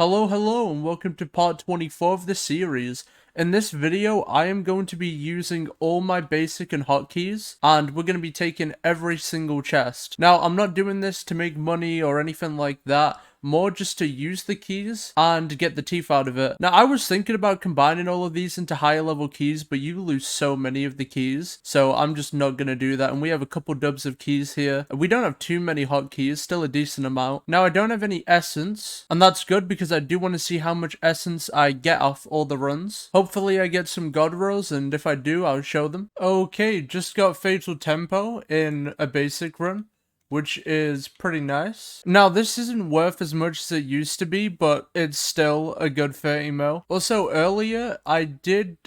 Hello, and welcome to part 24 of the series. In this video, I am going to be using all my basic and hotkeys, and we're going to be taking every single chest. Now, I'm not doing this to make money or anything like that, more just to use the keys and get the teeth out of it. Now, I was thinking about combining all of these into higher level keys, but you lose so many of the keys, so I'm just not going to do that, and we have a couple dubs of keys here. We don't have too many hotkeys, still a decent amount. Now, I don't have any essence, and that's good because I do want to see how much essence I get off all the runs. Hopefully, I get some god rolls, and if I do, I'll show them. Okay, just got Fatal Tempo in a basic run, which is pretty nice. Now, this isn't worth as much as it used to be, but it's still a good 30 mil. Also, earlier, I did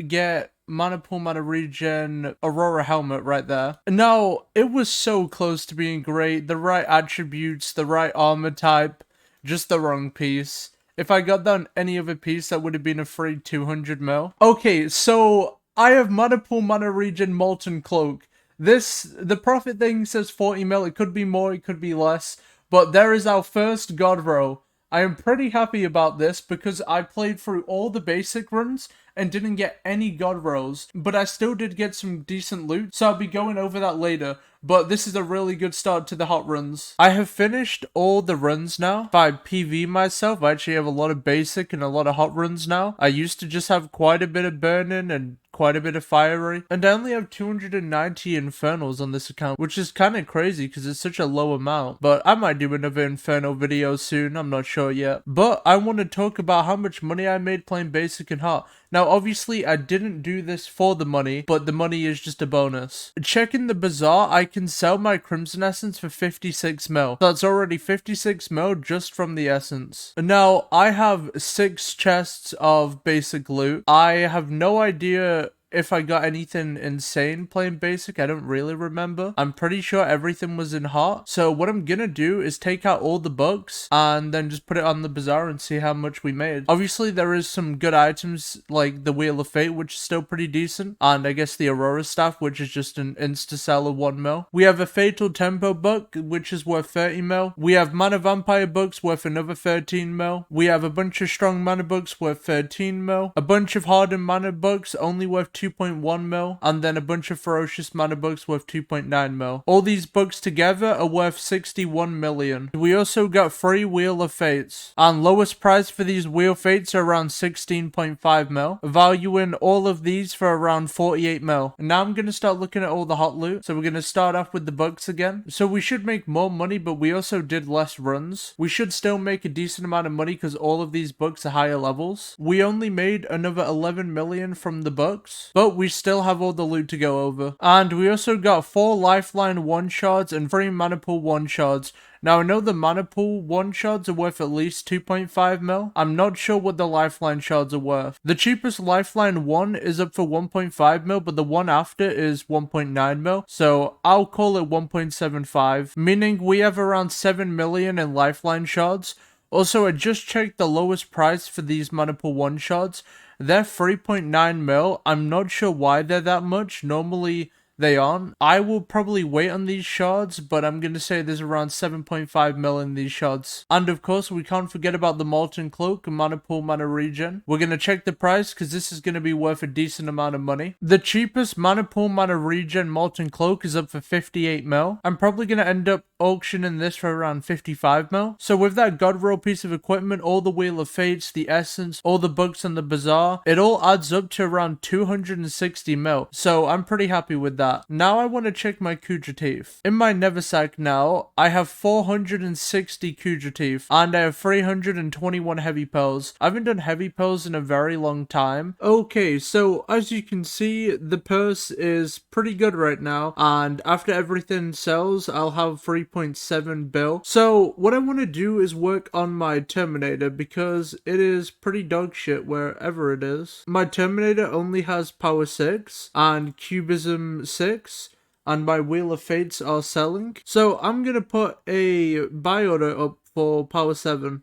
get Mana Pool, Mana Regen, Aurora Helmet right there. Now, it was so close to being great. The right attributes, the right armor type, just the wrong piece. If I got that on any other piece, that would have been a free 200 mil. Okay, so I have Mana Pool, Mana Regen, Molten Cloak. The profit thing says 40 mil. It could be more, it could be less. But there is our first god row. I am pretty happy about this because I played through all the basic runs and didn't get any god rolls, but I still did get some decent loot, so I'll be going over that later. But this is a really good start to the hot runs. I have finished all the runs now. If I PV myself, I actually have a lot of basic and a lot of hot runs now. I used to just have quite a bit of burning and quite a bit of fiery, and I only have 290 infernals on this account, which is kind of crazy because it's such a low amount. But I might do another infernal video soon, I'm not sure yet. But I want to talk about how much money I made playing basic and hot. Now, obviously, I didn't do this for the money, but the money is just a bonus. Checking the bazaar, I can sell my Crimson Essence for 56 mil. That's already 56 mil just from the Essence. Now, I have 6 chests of basic loot. I have no idea if I got anything insane playing basic. I don't really remember. I'm pretty sure everything was in hot. So what I'm gonna do is take out all the books and then just put it on the bazaar and see how much we made. Obviously, there is some good items like the Wheel of Fate, which is still pretty decent. And I guess the Aurora Staff, which is just an insta-sell of 1 mil. We have a Fatal Tempo book, which is worth 30 mil. We have Mana Vampire books worth another 13 mil. We have a bunch of Strong Mana books worth 13 mil. A bunch of Hardened Mana books only worth 2.1 mil, and then a bunch of Ferocious Mana books worth 2.9 mil. All these books together are worth 61 million. We also got 3 Wheel of Fates, and lowest price for these Wheel of Fates are around 16.5 mil, valuing all of these for around 48 mil. And now I'm going to start looking at all the hot loot. So we're going to start off with the books again. So we should make more money, but we also did less runs. We should still make a decent amount of money because all of these books are higher levels. We only made another 11 million from the books, but we still have all the loot to go over. And we also got 4 Lifeline 1-shots and 3 Mana Pool 1-shots. Now, I know the Mana Pool 1-shots are worth at least 2.5 mil. I'm not sure what the Lifeline shards are worth. The cheapest Lifeline 1 is up for 1.5 mil, but the one after is 1.9 mil. So I'll call it 1.75, meaning we have around 7 million in Lifeline shards. Also, I just checked the lowest price for these Mana Pool 1-shots. They're 3.9 mil. I'm not sure why they're that much. Normally, they aren't. I will probably wait on these shards, but I'm going to say there's around 7.5 mil in these shards. And of course, we can't forget about the Molten Cloak and Mana Pool, Mana Regen. We're going to check the price because this is going to be worth a decent amount of money. The cheapest Mana Pool, Mana Regen Molten Cloak is up for 58 mil. I'm probably going to end up auctioning this for around 55 mil. So with that God Roll piece of equipment, all the Wheel of Fates, the Essence, all the books on the bazaar, it all adds up to around 260 mil. So I'm pretty happy with that. Now I want to check my Kuudra teeth. In my Neversack now, I have 460 Kuudra teeth, and I have 321 heavy pearls. I haven't done heavy pearls in a very long time. Okay, so as you can see, the purse is pretty good right now, and after everything sells, I'll have 3.7 bill. So what I want to do is work on my Terminator because it is pretty dog shit wherever it is. My Terminator only has power 6 and cubism 6, and my Wheel of Fates are selling. So I'm gonna put a buy order up for power 7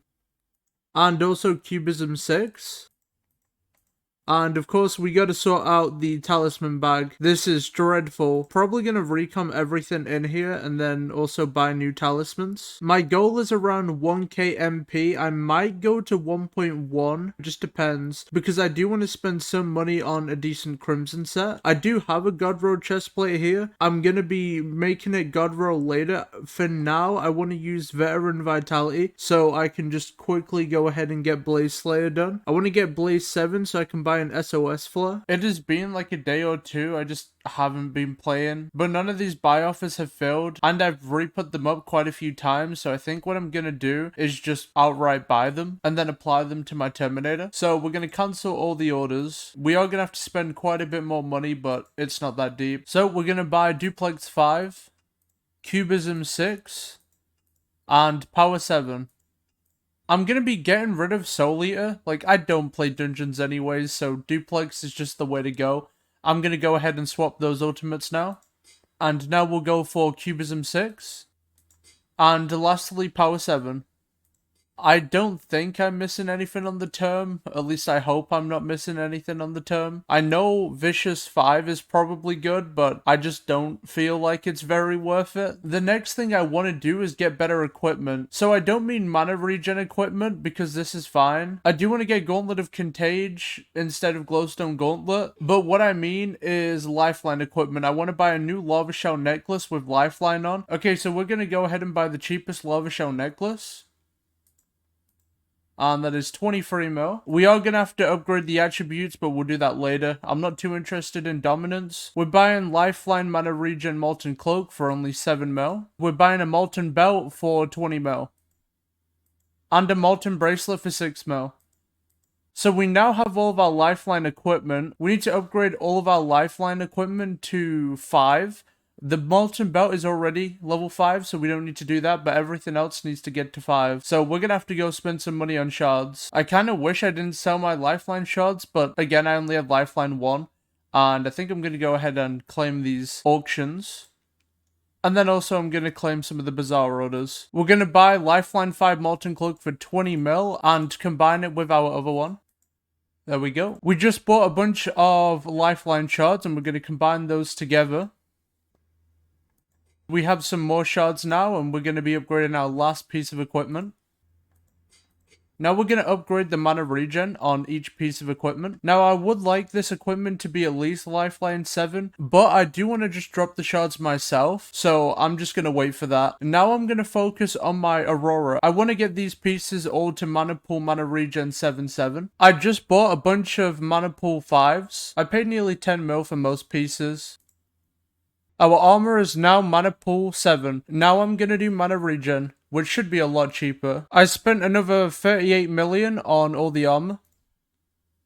and also cubism 6. And of course, we gotta sort out the talisman bag. This is dreadful. Probably gonna recom everything in here and then also buy new talismans. My goal is around 1k MP. I might go to 1.1, just depends, because I do want to spend some money on a decent crimson set. I do have a God Roll chestplate here. I'm gonna be making it God Roll later. For now, I want to use Veteran Vitality so I can just quickly go ahead and get Blaze Slayer done. I want to get Blaze 7 so I can buy an SOS flare. It has been like a day or two. I just haven't been playing, but none of these buy offers have failed, and I've re-put them up quite a few times. So I think what I'm gonna do is just outright buy them and then apply them to my Terminator. So we're gonna cancel all the orders. We are gonna have to spend quite a bit more money, but it's not that deep. So we're gonna buy Duplex 5, Cubism 6, and Power 7. I'm gonna be getting rid of Soul Eater. Like, I don't play dungeons anyways, so Duplex is just the way to go. I'm gonna go ahead and swap those ultimates now. And now we'll go for Cubism 6. And lastly, Power 7. I don't think I'm missing anything on the term. At least I hope I'm not missing anything on the term. I know Vicious 5 is probably good, but I just don't feel like it's very worth it. The next thing I want to do is get better equipment. So I don't mean mana regen equipment, because this is fine. I do want to get Gauntlet of Contage instead of Glowstone Gauntlet. But what I mean is Lifeline equipment. I want to buy a new Lava Shell necklace with Lifeline on. Okay, so we're going to go ahead and buy the cheapest Lava Shell necklace. And that is 23 mil. We are going to have to upgrade the attributes, but we'll do that later. I'm not too interested in dominance. We're buying Lifeline Mana Regen Molten Cloak for only 7 mil. We're buying a Molten Belt for 20 mil. And a Molten Bracelet for 6 mil. So we now have all of our Lifeline equipment. We need to upgrade all of our Lifeline equipment to 5. The Molten Belt is already level 5, so we don't need to do that, but everything else needs to get to 5. So we're gonna have to go spend some money on shards. I kind of wish I didn't sell my Lifeline shards, but again, I only have Lifeline 1. And I think I'm gonna go ahead and claim these auctions. And then also I'm gonna claim some of the Bazaar orders. We're gonna buy Lifeline 5 Molten Cloak for 20 mil and combine it with our other one. There we go. We just bought a bunch of Lifeline shards and we're gonna combine those together. We have some more shards now, and we're going to be upgrading our last piece of equipment. Now we're going to upgrade the mana regen on each piece of equipment. Now I would like this equipment to be at least Lifeline 7, but I do want to just drop the shards myself, so I'm just going to wait for that. Now I'm going to focus on my Aurora. I want to get these pieces all to Mana Pool Mana Regen 7-7. I just bought a bunch of Mana Pool 5s. I paid nearly 10 mil for most pieces. Our armor is now Mana Pool 7. Now I'm gonna do Mana Regen, which should be a lot cheaper. I spent another 38 million on all the armor.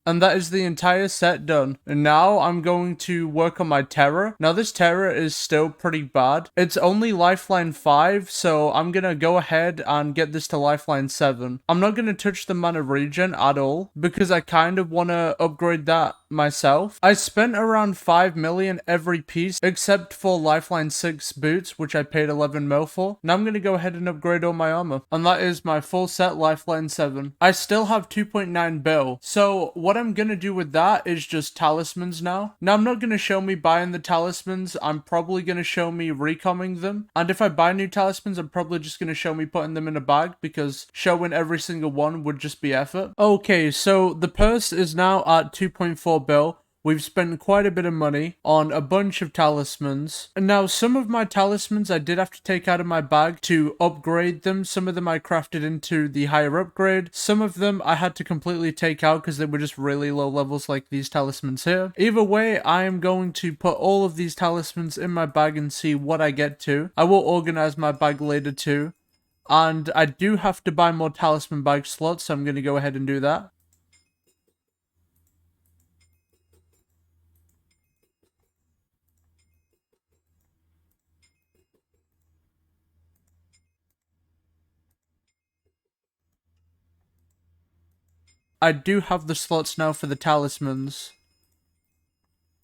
And that is the entire set done. And now I'm going to work on my Terror. Now this Terror is still pretty bad. It's only Lifeline 5, so I'm gonna go ahead and get this to Lifeline 7. I'm not gonna touch the Mana Regen at all, because I kind of want to upgrade that myself. I spent around 5 million every piece, except for Lifeline 6 boots, which I paid 11 mil for. Now I'm gonna go ahead and upgrade all my armor. And that is my full set Lifeline 7. I still have 2.9 bill. So what I'm gonna do with that is just talismans now. Now I'm not gonna show me buying the talismans. I'm probably gonna show me recomming them. And if I buy new talismans, I'm probably just gonna show me putting them in a bag, because showing every single one would just be effort. Okay, so the purse is now at 2.4 bill. We've spent quite a bit of money on a bunch of talismans. And now some of my talismans I did have to take out of my bag to upgrade them. Some of them I crafted into the higher upgrade. Some of them I had to completely take out because they were just really low levels, like these talismans here. Either way, I am going to put all of these talismans in my bag and see what I get to. I will organize my bag later too. And I do have to buy more talisman bag slots, so I'm going to go ahead and do that. I do have the slots now for the talismans.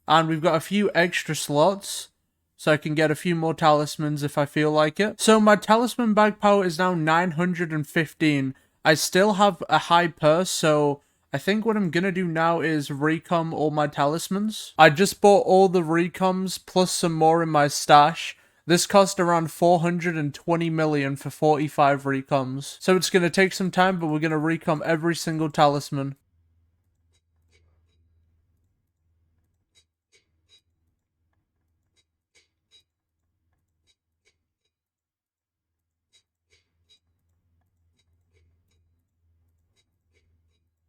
And we've got a few extra slots, so I can get a few more talismans if I feel like it. So my talisman bag power is now 915. I still have a high purse, so I think what I'm gonna do now is recom all my talismans. I just bought all the recoms plus some more in my stash. This cost around 420 million for 45 recoms. So it's gonna take some time, but we're gonna recom every single talisman.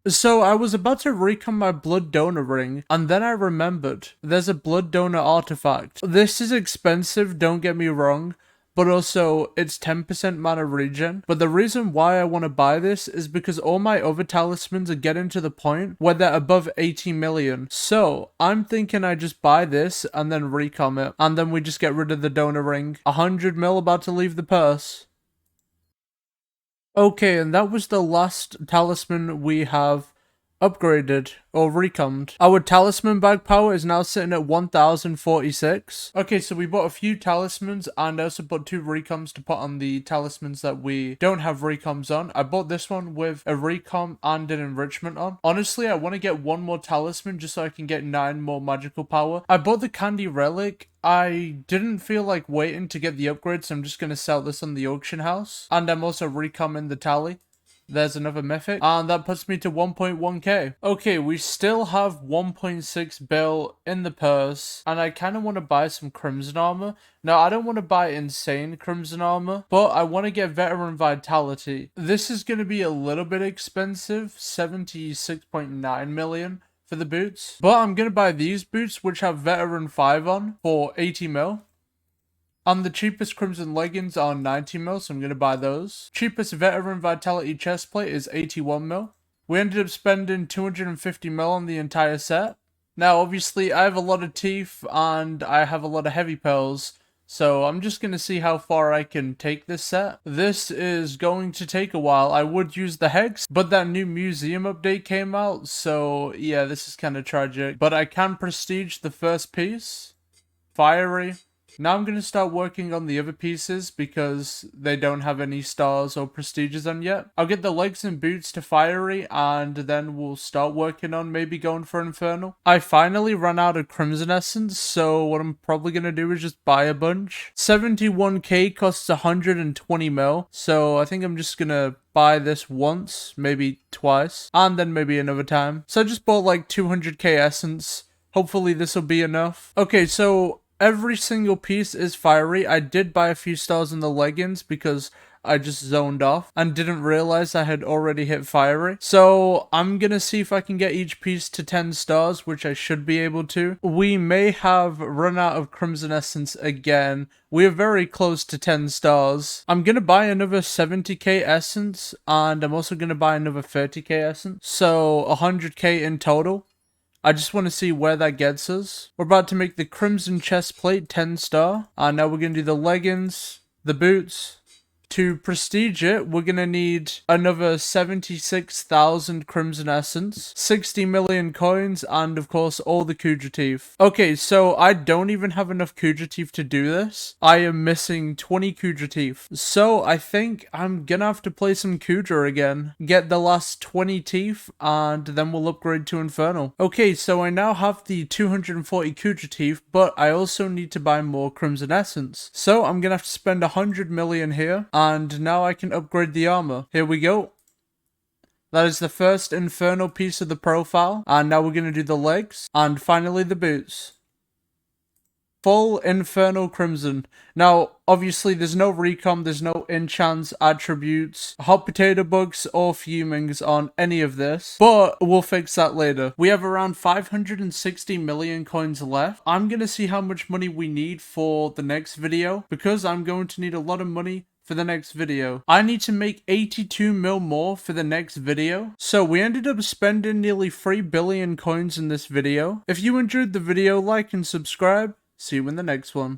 So I was about to recon my blood donor ring, and then I remembered there's a blood donor artifact. This is expensive, don't get me wrong, but also it's 10% mana regen. But the reason why I want to buy this is because all my other talismans are getting to the point where they're above 80 million. So I'm thinking I just buy this and then recon it, and then we just get rid of the donor ring. 100 mil about to leave the purse. Okay, and that was the last talisman we have upgraded or recommed. Our talisman bag power is now sitting at 1046. Okay, so we bought a few talismans and I also bought 2 recoms to put on the talismans that we don't have recoms on. I bought this one with a recom and an enrichment on. Honestly, I want to get 1 more talisman just so I can get 9 more magical power. I bought the candy relic. I didn't feel like waiting to get the upgrade, so I'm just going to sell this on the auction house. And I'm also recomming the tally. There's another mythic. And that puts me to 1.1k. Okay, we still have 1.6 bill in the purse. And I kind of want to buy some crimson armor. Now, I don't want to buy insane crimson armor, but I want to get veteran vitality. This is going to be a little bit expensive, 76.9 million. For the boots, but I'm gonna buy these boots which have veteran 5 on for 80 mil. And the cheapest crimson leggings are 90 mil, so I'm gonna buy those. Cheapest veteran vitality chestplate is 81 mil. We ended up spending 250 mil on the entire set. Now obviously I have a lot of teeth and I have a lot of heavy pearls, so I'm just going to see how far I can take this set. This is going to take a while. I would use the Hex, but that new museum update came out, so yeah, this is kind of tragic. But I can prestige the first piece. Fiery. Now I'm going to start working on the other pieces because they don't have any stars or prestiges on yet. I'll get the legs and boots to fiery and then we'll start working on maybe going for Infernal. I finally ran out of Crimson Essence, so what I'm probably going to do is just buy a bunch. 71k costs 120 mil, so I think I'm just going to buy this once, maybe twice, and then maybe another time. So I just bought like 200k essence. Hopefully this will be enough. Okay, so every single piece is fiery. I did buy a few stars in the leggings because I just zoned off and didn't realize I had already hit fiery. So I'm gonna see if I can get each piece to 10 stars, which I should be able to. We may have run out of Crimson Essence again. We are very close to 10 stars. I'm gonna buy another 70k essence and I'm also gonna buy another 30k essence. So 100k in total. I just want to see where that gets us. We're about to make the Crimson chest plate 10 star. And now we're going to do the leggings, the boots. To prestige it, we're going to need another 76,000 Crimson Essence, 60 million coins, and of course all the Kuudra teeth. Okay, so I don't even have enough Kuudra teeth to do this. I am missing 20 Kuudra teeth. So I think I'm going to have to play some Kuudra again. Get the last 20 teeth, and then we'll upgrade to Infernal. Okay, so I now have the 240 Kuudra teeth, but I also need to buy more Crimson Essence. So I'm going to have to spend 100 million here. And now I can upgrade the armor. Here we go. That is the first Infernal piece of the profile. And now we're going to do the legs. And finally the boots. Full Infernal Crimson. Now, obviously, there's no recom, there's no enchants, attributes, hot potato bugs, or fumings on any of this, but we'll fix that later. We have around 560 million coins left. I'm gonna see how much money we need for the next video, because I'm going to need a lot of money for the next video. I need to make 82 mil more for the next video. So we ended up spending nearly 3 billion coins in this video. If you enjoyed the video, like and subscribe. See you in the next one.